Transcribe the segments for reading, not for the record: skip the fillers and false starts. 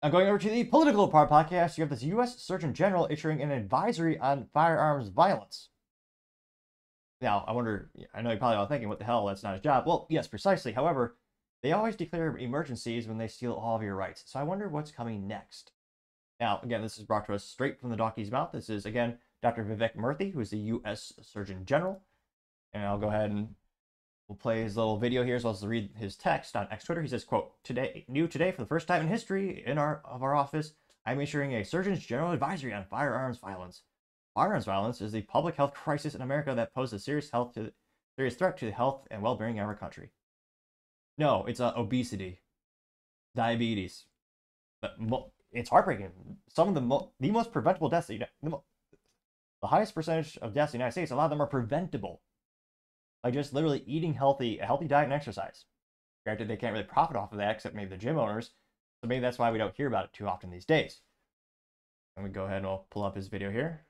Now, going over to the political part podcast, you have this U.S. Surgeon General issuing an advisory on firearms violence. Now, I wonder, I know you're probably all thinking, what the hell, that's not his job. Well, yes, precisely. However, they always declare emergencies when they steal all of your rights. So I wonder what's coming next. Now, again, this is brought to us straight from the donkey's mouth. This is, again, Dr. Vivek Murthy, who is the U.S. Surgeon General. And I'll go ahead and we'll play his little video here as well as read his text on X Twitter. He says, quote, today for the first time in history of our office, I'm issuing a Surgeon General advisory on firearms violence. Firearms violence is the public health crisis in America that poses a serious threat to the health and well-being of our country. No, it's obesity, diabetes. It's heartbreaking. Some of the most preventable deaths, the highest percentage of deaths in the United States, a lot of them are preventable by just literally eating a healthy diet and exercise. Granted, they can't really profit off of that except maybe the gym owners, so maybe that's why we don't hear about it too often these days. Let me go ahead and I'll pull up his video here.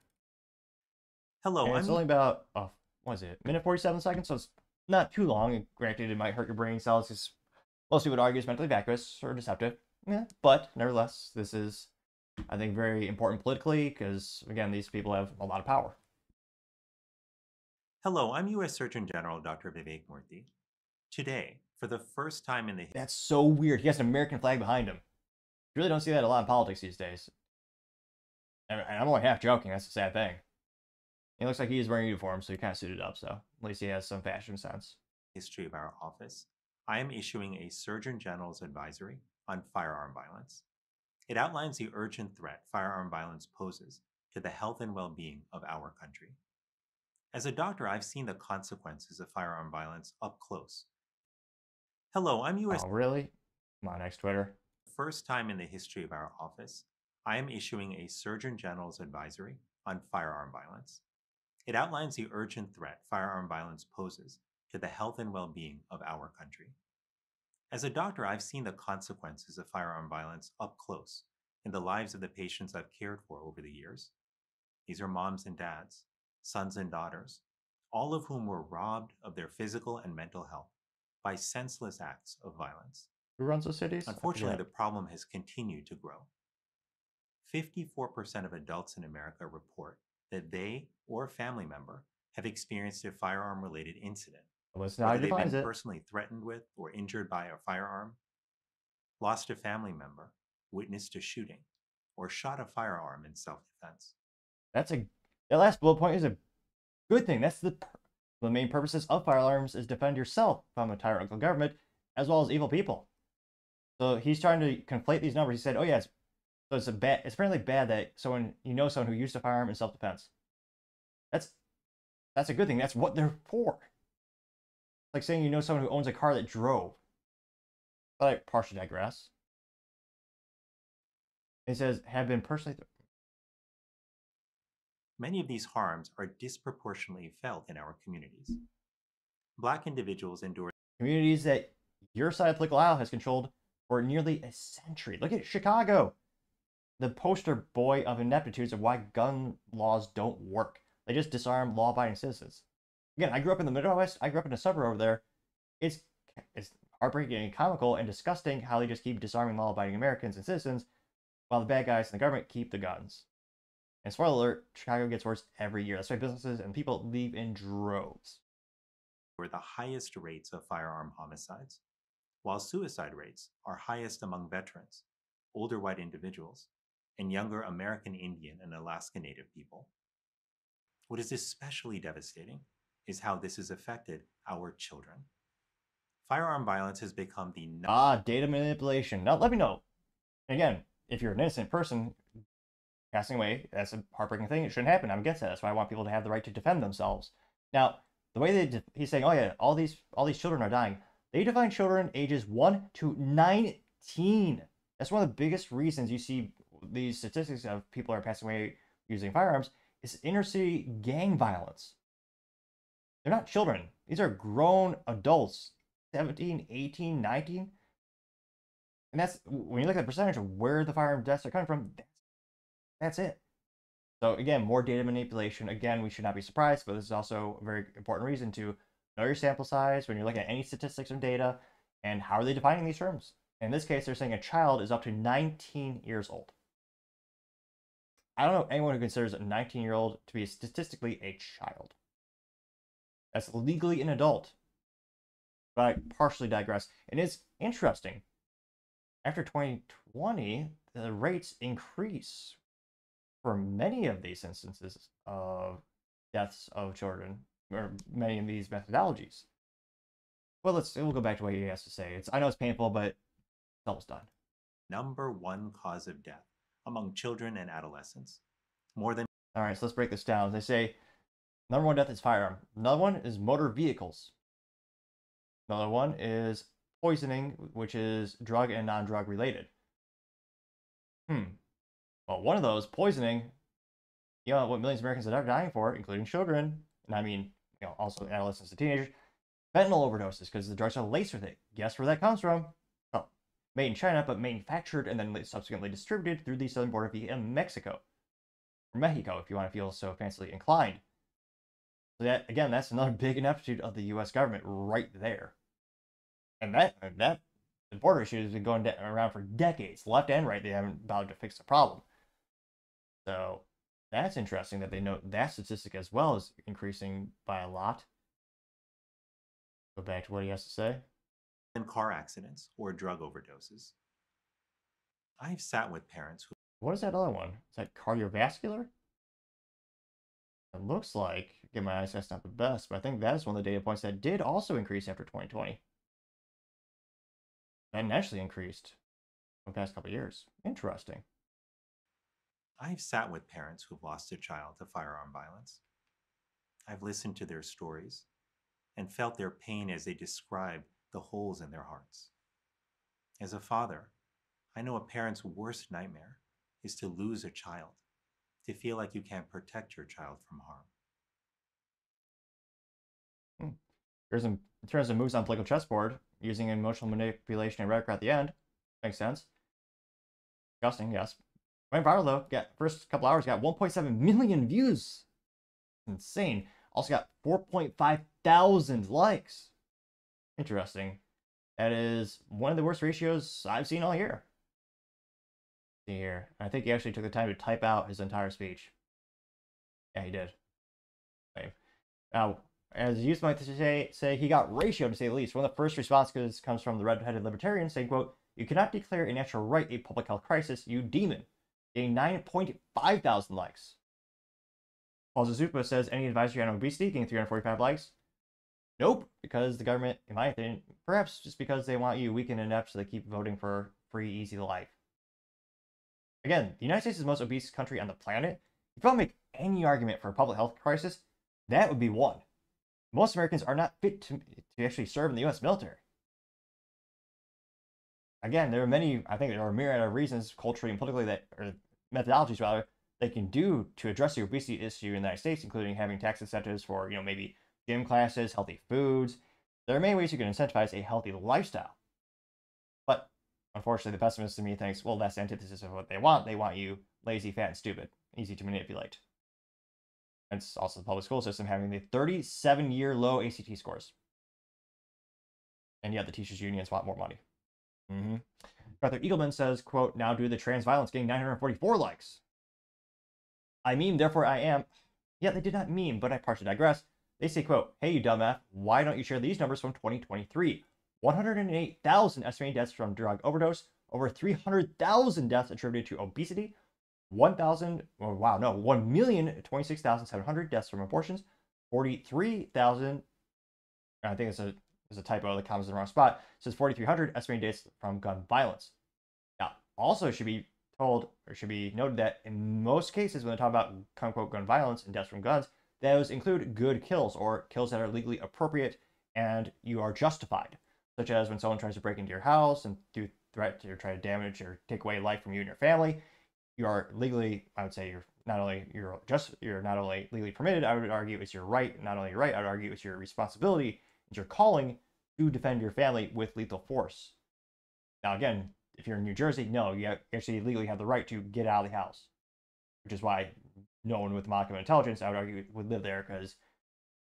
Hello, it's only about, what is it, minute 47 seconds, so it's not too long. And granted, it might hurt your brain cells, because most people would argue it's mentally vacuous or deceptive. Yeah, but nevertheless, this is, I think, very important politically, because, again, these people have a lot of power. Hello, I'm U.S. Surgeon General Dr. Vivek Murthy. Today, for the first time in the... That's so weird. He has an American flag behind him. You really don't see that a lot in politics these days. And I'm only half joking. That's the sad thing. It looks like he is wearing a uniform, so he kind of suited up, so at least he has some fashion sense. History of our office, I am issuing a Surgeon General's advisory on firearm violence. It outlines the urgent threat firearm violence poses to the health and well-being of our country. As a doctor, I've seen the consequences of firearm violence up close. Hello, I'm U.S. Oh, really? Come on, X Twitter. First time in the history of our office, I am issuing a Surgeon General's advisory on firearm violence. It outlines the urgent threat firearm violence poses to the health and well-being of our country. As a doctor, I've seen the consequences of firearm violence up close in the lives of the patients I've cared for over the years. These are moms and dads, sons and daughters, all of whom were robbed of their physical and mental health by senseless acts of violence. Who runs the cities? Unfortunately, the problem has continued to grow. 54% of adults in America report that they or a family member have experienced a firearm-related incident. Whether they've been personally threatened with or injured by a firearm, lost a family member, witnessed a shooting, or shot a firearm in self-defense. That last bullet point is a good thing. That's the main purposes of firearms is defend yourself from a tyrannical government as well as evil people. So he's trying to conflate these numbers. He said, "Oh yeah, it's apparently bad that someone who used a firearm in self-defense. That's a good thing. That's what they're for. It's like saying someone who owns a car that drove." But I partially digress. It says have been personally. Many of these harms are disproportionately felt in our communities. Black individuals endure communities that your side of the political aisle has controlled for nearly a century. Look at Chicago, the poster boy of ineptitudes of why gun laws don't work. They just disarm law-abiding citizens. Again, I grew up in the Midwest. I grew up in a suburb over there. It's heartbreaking and comical and disgusting how they just keep disarming law-abiding Americans and citizens while the bad guys in the government keep the guns. And spoiler alert, Chicago gets worse every year. That's why businesses and people leave in droves. The highest rates of firearm homicides, while suicide rates are highest among veterans, older white individuals, and younger American Indian and Alaska Native people. What is especially devastating is how this has affected our children. Firearm violence has become the... data manipulation. Now, let me know. Again, if you're an innocent person passing away, that's a heartbreaking thing. It shouldn't happen. I'm against that. That's why I want people to have the right to defend themselves. Now, the way he's saying, oh yeah, all these children are dying. They define children ages 1 to 19. That's one of the biggest reasons you see these statistics of people are passing away using firearms is inner city gang violence. They're not children. These are grown adults, 17, 18, 19. And that's, when you look at the percentage of where the firearm deaths are coming from, that's it. So again, more data manipulation. Again, we should not be surprised, but this is also a very important reason to know your sample size when you're looking at any statistics or data, and how are they defining these terms. In this case, they're saying a child is up to 19 years old. I don't know anyone who considers a 19-year-old to be statistically a child. That's legally an adult. But I partially digress. And it's interesting. After 2020, the rates increase for many of these instances of deaths of children, or many of these methodologies. Well, we'll go back to what he has to say. I know it's painful, but it's almost done. Number one cause of death among children and adolescents. More than All right, so let's break this down. They say number one death is firearm. Another one is motor vehicles. Another one is poisoning, which is drug and non-drug related. Well, one of those, poisoning, you know what millions of Americans are dying for, including children, and I mean, also adolescents and teenagers, fentanyl overdoses, because the drugs are laced with it. Guess where that comes from? Well, made in China, but manufactured and then subsequently distributed through the southern border via Mexico. Or Mexico, if you want to feel so fancily inclined. So that, again, that's another big ineptitude of the U.S. government right there. And that the border issue has been going around for decades, left and right. They haven't bothered to fix the problem. So that's interesting that they note that statistic as well is increasing by a lot. Go back to what he has to say. And car accidents or drug overdoses. I've sat with parents who... What is that other one? Is that cardiovascular? It looks like, again, my eyesight's not the best, but I think that is one of the data points that did also increase after 2020. That actually increased in the past couple of years. Interesting. I've sat with parents who've lost a child to firearm violence. I've listened to their stories and felt their pain as they describe the holes in their hearts. As a father, I know a parent's worst nightmare is to lose a child, to feel like you can't protect your child from harm. Here's in terms of moves on political chessboard, using emotional manipulation and rhetoric at the end. Makes sense. Disgusting, yes. Went viral though. First couple hours got 1.7 million views. Insane. Also got 4.5 thousand likes. Interesting. That is one of the worst ratios I've seen all year. See here. I think he actually took the time to type out his entire speech. Yeah, he did. Okay. Now, as you might say, he got ratioed to say the least. One of the first responses comes from the red-headed libertarian saying, quote, "You cannot declare a natural right a public health crisis, you demon." Getting 9.5 thousand likes. Paul Zazupa says, any advisory on obesity getting 345 likes? Nope, because the government, in my opinion, perhaps just because they want you weak and inept so they keep voting for free, easy life. Again, the United States is the most obese country on the planet. If you want to make any argument for a public health crisis, that would be one. Most Americans are not fit to actually serve in the U.S. military. Again, there are many, I think there are a myriad of reasons, culturally and politically, or methodologies rather, they can do to address the obesity issue in the United States, including having tax incentives for, maybe gym classes, healthy foods. There are many ways you can incentivize a healthy lifestyle. But unfortunately, the pessimist in me thinks, well, that's the antithesis of what they want. They want you lazy, fat, and stupid, easy to manipulate. It's also the public school system having the 37-year low ACT scores. And yet the teachers' unions want more money. Arthur Eagleman says, quote, now due to the trans violence getting 944 likes. I meme, therefore I am. Yeah, they did not meme, but I partially digress. They say, quote, hey, you dumb F, why don't you share these numbers from 2023? 108,000 estimated deaths from drug overdose, over 300,000 deaths attributed to obesity, 1,026,700 deaths from abortions, 43,000, I think it's a typo, the comma's in the wrong spot, it says 4,300 estimated deaths from gun violence. Now, also should be told, or should be noted that in most cases when they talk about quote-unquote gun violence and deaths from guns, those include good kills, or kills that are legally appropriate and you are justified, such as when someone tries to break into your house and do threat to try to damage or take away life from you and your family. You are legally, I would say, you're not only legally permitted, I would argue it's your right. Not only your right, I would argue it's your responsibility, it's your calling to defend your family with lethal force. Now, again, if you're in New Jersey, no, you actually legally have the right to get out of the house, which is why no one with modicum of intelligence, I would argue, would live there, because,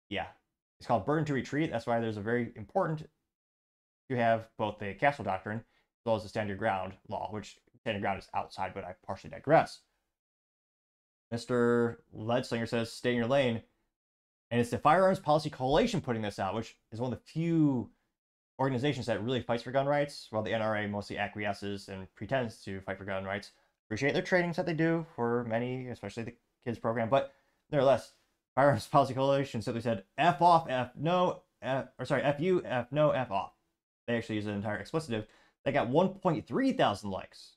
yeah, it's called burden to retreat. That's why there's a very important to have both the castle doctrine well as the stand your ground law, which stand your ground is outside, but I partially digress. Mr. Ledslinger says, stay in your lane. And it's the Firearms Policy Coalition putting this out, which is one of the few organizations that really fights for gun rights, while the NRA mostly acquiesces and pretends to fight for gun rights. Appreciate their trainings that they do for many, especially the kids program, but nevertheless, Firearms Policy Coalition simply said, F off, F no, F you, F no, F off. They actually use an entire explicitive. They got 1.3 thousand likes.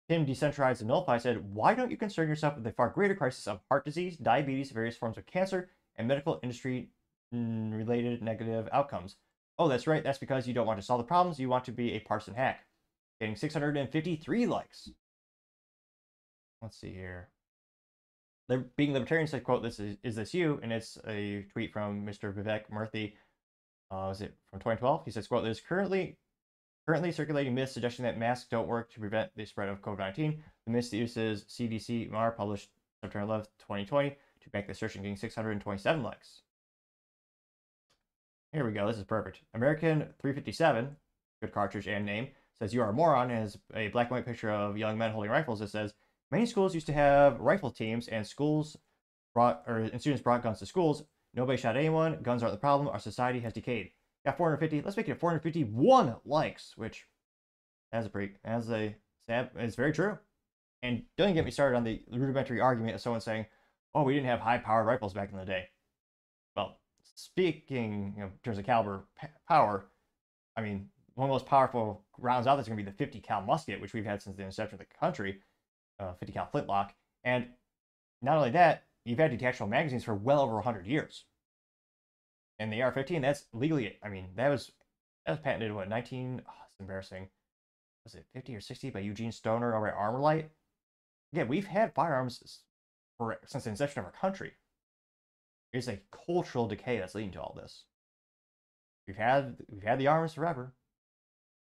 Tim Decentralized and Nullify said, why don't you concern yourself with the far greater crisis of heart disease, diabetes, various forms of cancer, and medical industry related negative outcomes? Oh, that's right. That's because you don't want to solve the problems. You want to be a partisan hack. Getting 653 likes. Let's see here. Being Libertarian said, quote, this is this you? And it's a tweet from Mr. Vivek Murthy. Was it from 2012? He says, quote, there's currently circulating myths suggesting that masks don't work to prevent the spread of COVID-19. The myth uses CDC MAR, published September 11th, 2020, to make the assertion, getting 627 likes. Here we go. This is perfect. American 357, good cartridge and name, says you are a moron, and has a black and white picture of young men holding rifles that says, many schools used to have rifle teams, and students brought guns to schools. Nobody shot anyone. Guns aren't the problem. Our society has decayed. Got 450. Let's make it 451 likes, which it's very true. And don't get me started on the rudimentary argument of someone saying, oh, we didn't have high-powered rifles back in the day. Well, speaking in terms of caliber power, I mean, one of the most powerful rounds out there is going to be the 50 cal musket, which we've had since the inception of the country, 50 cal flintlock. And not only that, you've had detachable magazines for well over 100 years. And the AR-15, that's legally, I mean, that was patented, what, it's embarrassing. Was it 50 or 60 by Eugene Stoner over at Armorlight? Again, we've had firearms since the inception of our country. It's a cultural decay that's leading to all this. We've had the arms forever,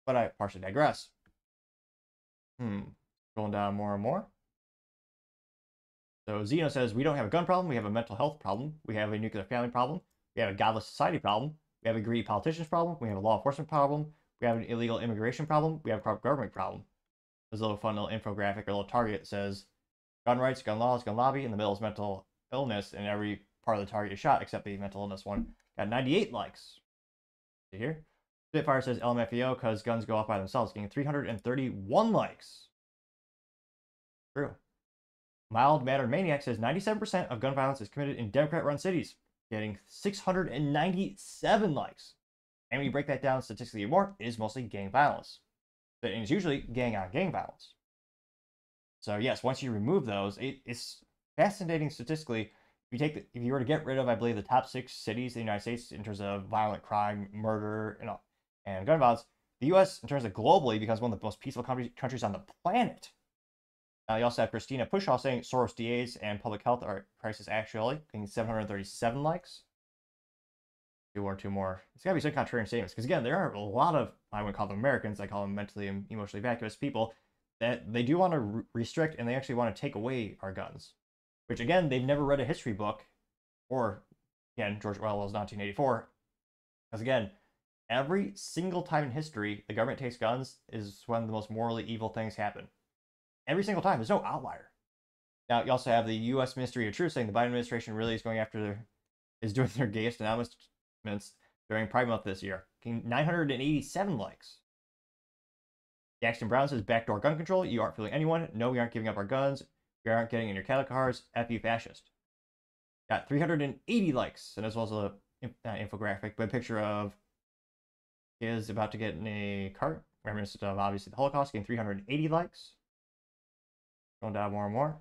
but I partially digress. Going down more and more. So Zeno says, we don't have a gun problem, we have a mental health problem, we have a nuclear family problem, we have a godless society problem, we have a greedy politicians problem, we have a law enforcement problem, we have an illegal immigration problem, we have a corrupt government problem. There's a little fun little infographic or a little target that says gun rights, gun laws, gun lobby, in the middle is mental illness, and every part of the target is shot except the mental illness one. Got 98 likes. See here? Spitfire says LMFAO because guns go off by themselves, getting 331 likes. True. Mild Mannered Maniac says 97% of gun violence is committed in Democrat-run cities, getting 697 likes. And when you break that down statistically more, it is mostly gang violence. But it's usually gang-on-gang violence. So yes, once you remove those, it's fascinating statistically. If you were to get rid of, I believe, the top 6 cities in the United States in terms of violent crime, murder, and gun violence, the U.S. in terms of globally becomes one of the most peaceful countries on the planet. You also have Christina Pushaw saying Soros DAs and public health are crisis actually, getting 737 likes. Two more. It's got to be some contrarian statements, because again, there are a lot of, I wouldn't call them Americans, I call them mentally and emotionally vacuous people, that they do want to restrict and they actually want to take away our guns. Which again, they've never read a history book, or again, George Orwell's 1984. Because again, every single time in history the government takes guns is when the most morally evil things happen. Every single time. There's no outlier. Now, you also have the U.S. Ministry of Truth saying the Biden administration really is going after is doing their gayest announcements during Pride Month this year. 987 likes. Jackson Brown says backdoor gun control. You aren't fooling anyone. No, we aren't giving up our guns. We aren't getting in your cattle cars. F you, fascist. Got 380 likes, and as well as an infographic, but a picture of kids about to get in a cart. Reminiscent of obviously the Holocaust, getting 380 likes. Going down more and more.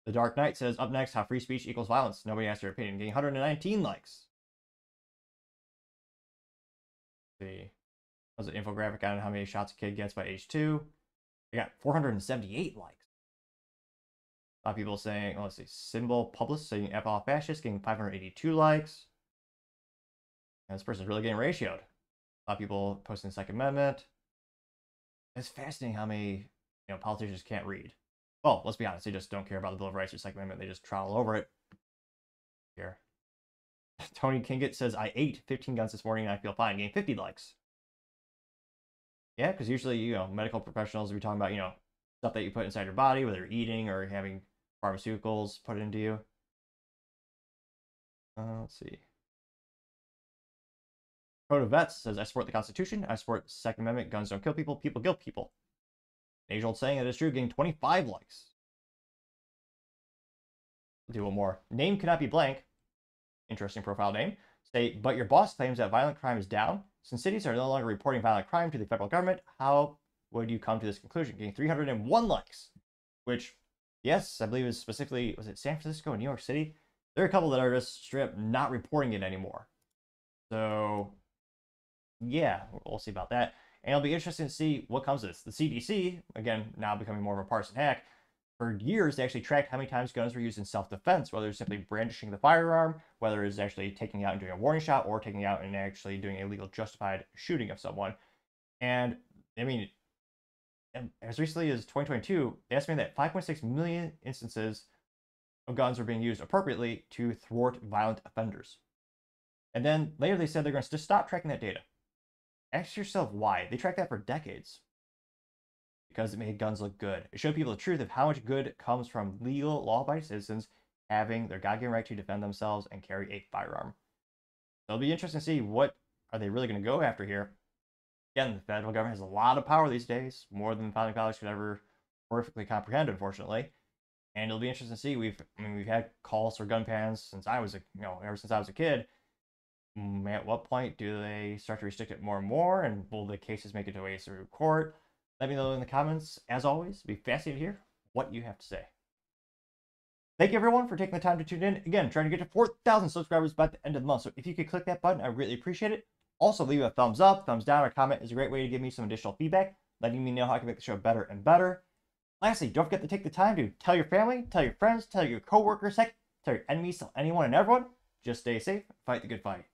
The Dark Knight says, up next, how free speech equals violence. Nobody asked their opinion. Getting 119 likes. Let's see. That was an infographic on how many shots a kid gets by age 2. They got 478 likes. A lot of people saying, let's see, Symbol Publicist saying F off fascist, getting 582 likes. And this person's really getting ratioed. A lot of people posting the Second Amendment. It's fascinating how many politicians can't read. Well, let's be honest, they just don't care about the Bill of Rights or Second Amendment. They just trowel over it. Here. Tony Kingett says, I ate 15 guns this morning and I feel fine. Getting 50 likes. Yeah, because usually, medical professionals will be talking about, stuff that you put inside your body, whether you're eating or having pharmaceuticals put into you. Let's see. Code of Vets says, I support the Constitution. I support the Second Amendment. Guns don't kill people. People kill people. Age old saying, it is true, getting 25 likes. We'll do one more. Name cannot be blank. Interesting profile name. Say, but your boss claims that violent crime is down. Since cities are no longer reporting violent crime to the federal government, how would you come to this conclusion? Getting 301 likes, which, yes, I believe is specifically, was it San Francisco and New York City? There are a couple that are just straight up not reporting it anymore. So, yeah, we'll see about that. And it'll be interesting to see what comes of this. The CDC, again, now becoming more of a partisan hack, for years, they actually tracked how many times guns were used in self-defense, whether it's simply brandishing the firearm, whether it's actually taking it out and doing a warning shot, or taking it out and actually doing a legal justified shooting of someone. And, I mean, as recently as 2022, they estimated that 5.6 million instances of guns were being used appropriately to thwart violent offenders. And then later they said they're going to just stop tracking that data. Ask yourself why. They tracked that for decades. Because it made guns look good. It showed people the truth of how much good comes from legal, law-abiding citizens having their God-given right to defend themselves and carry a firearm. So it'll be interesting to see what are they really going to go after here. Again, the federal government has a lot of power these days, more than the founding fathers could ever perfectly comprehend, unfortunately. And it'll be interesting to see. We've had calls for gun bans since I was ever since I was a kid. At what point do they start to restrict it more and more? And will the cases make it way through court? Let me know in the comments. As always, it'd be fascinating to hear what you have to say. Thank you, everyone, for taking the time to tune in. Again, trying to get to 4,000 subscribers by the end of the month. So if you could click that button, I really appreciate it. Also, leave a thumbs up, thumbs down, or comment is a great way to give me some additional feedback, letting me know how I can make the show better and better. Lastly, don't forget to take the time to tell your family, tell your friends, tell your coworkers, heck, tell your enemies, tell anyone and everyone. Just stay safe, fight the good fight.